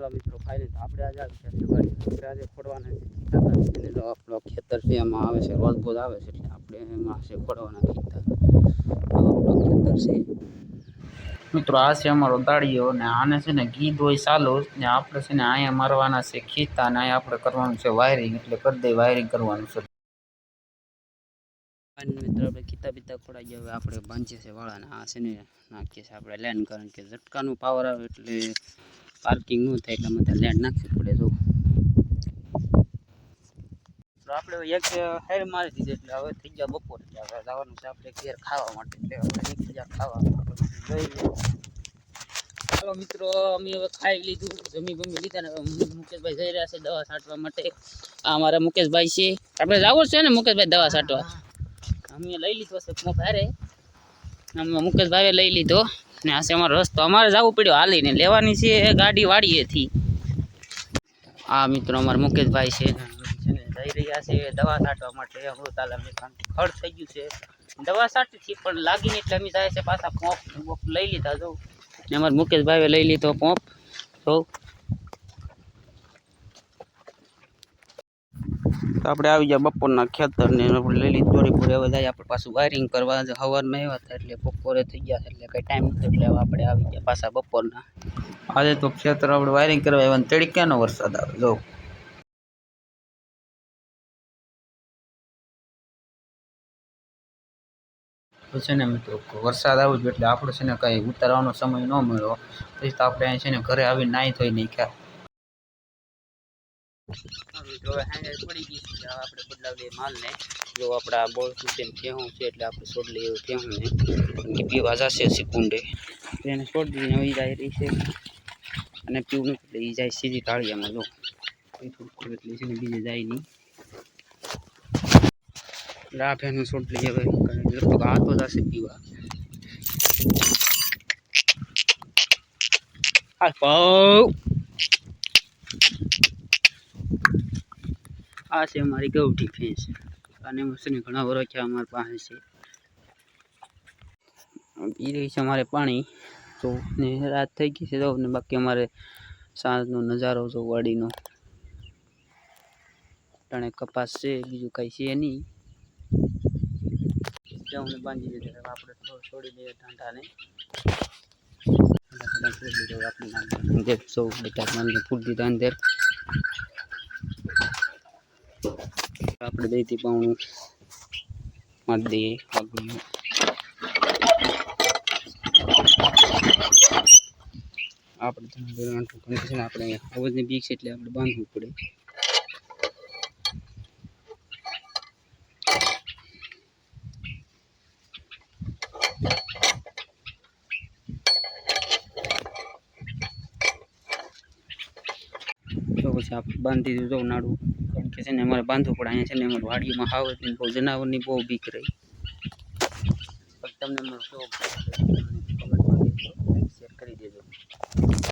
હાલો મિત્રો ફાઇનલ આપણે આજે આવી ગયા છે વાડી. આપણે આજે ખોડવાના છે કીધા એને તો આપણો ખેતર છે એમાં આવે છે રોજ બોજ આવે છે એટલે આપણે એમાં છે ખોડવાના કીધા આપણો ખેતર છે મિત્રો. આ છે અમારો દાળીઓ ને આને છે ને ગીધ હોય ચાલુ ને આપણે છે ને અહીંયા મારવાના છે ખીતા અને અહીંયા આપણે કરવાનું છે વાયરિંગ એટલે કરી દે વાયરિંગ કરવાનું છે મિત્રો. આપણે ખીતા બીતા ખોડાઈ ગયા હવે આપણે બાંધીએ છે વાળાને આ છે ને નાખીએ છીએ આપણે લેન્ડ કારણ કે ઝટકાનું પાવર આવે એટલે પાર્કિંગ ન થાય એટલા માટે લેન્ડ નાખવી પડે. જો આપણે એક હેર મારી દીધી એટલે હવે થઈ ગયા બપોર એટલે હવે જવાનું છે આપણે ઘેર ખાવા માટે એટલે હવે નીકળી ગયા ખાવા જોઈ લે. ચાલો મિત્રો અમે હવે ખાઈ લીધું જમી લીધા ને મુકેશભાઈ જઈ રહ્યા છે દવા છાંટવા માટે. આ અમારા મુકેશભાઈ છે આપણે જવું છે ને મુકેશભાઈ દવા છાંટવા. અમે લઈ લીધો છે પોપ હારે મુકેશભાઈએ લઈ લીધો ને આ છે અમારો રસ્તો. અમારે જવું પડ્યું હાલીને લેવાની છે ગાડી વાડીએથી. આ મિત્રો અમારા મુકેશભાઈ છે જઈ રહ્યા છે દવા છાંટવા માટે. અમૃતાલ અમે ખડ થઈ ગયું છે દવા છાંટીથી પણ લાગીને એટલે અમે જાય છે પાછા પોપ લઈ લીધા. જો ને અમારા મુકેશભાઈએ લઈ લીધો પોપ. તો આપણે આવી ગયા બપોરના ખેતર ને લઈ લીધું દોડી પૂરે. હવે જાય આપણે પાછું વાયરિંગ કરવા સવારમાં આવ્યા હતા એટલે બપોરે થઈ ગયા એટલે કંઈ ટાઈમ નથી એટલે હવે આપણે આવી ગયા પાછા બપોરના. આજે તો ખેતર આપણે વાયરિંગ કરવા આવ્યા તડક્યાનો વરસાદ આવે. જો છે ને મિત્રો વરસાદ આવ્યો છે એટલે આપણે છે ને કંઈ ઉતારવાનો સમય ન મળ્યો પછી તો આપણે અહીં છે ને ઘરે આવીને નાહી ધોઈ નાખ્યા. પડી ગઈ છે આપણે બદલાવીએ માલને. જો આપણા બોલ છે ભેહું છે એટલે આપણે છોડ લઈએ ભેહુંને પીવા જશે સિકુંડે એને છોડ દઈને આવી જાય રહી છે અને પીવું નથી એટલે એ જાય સીધી ટાળીયામાં. જો થોડુંક એટલે છે ને બીજે જાય નહીં એટલે આ ભેનું છોડ લઈએ હવે લગભગ આ તો જશે પીવા. આ છે અમારી ગૌઠી ભેંસ અને છે ને ઘણા વરખ્યા અમારી પાસે છે પી રહી છે અમારે પાણી. તો ને રાત થઈ ગઈ છે તો ને બાકી અમારે સાંજનો નજારો જો વાડીનો ટાણે કપાસ છે બીજું કાંઈ છે નહીં. ત્યાં બાંધી દીધે આપણે છોડી દઈએ ઢાંઢાને આપણે સૌ બધા માલને ફૂટ દીધા અંદર. આપણે દઈથી પાઉણું મારી દઈએ આગળ. આપણે આપણે અવાજની બીક છે એટલે આપણે બાંધવું પડે. તો પછી આપણે બાંધી દીધું નાડું કારણ કે છે ને અમારે બાંધવું પડે. અહીંયા છે ને અમારે વાડીઓમાં હાવજની બહુ જનાવરની બહુ બીક રહી. તમને શેર કરી દેજો.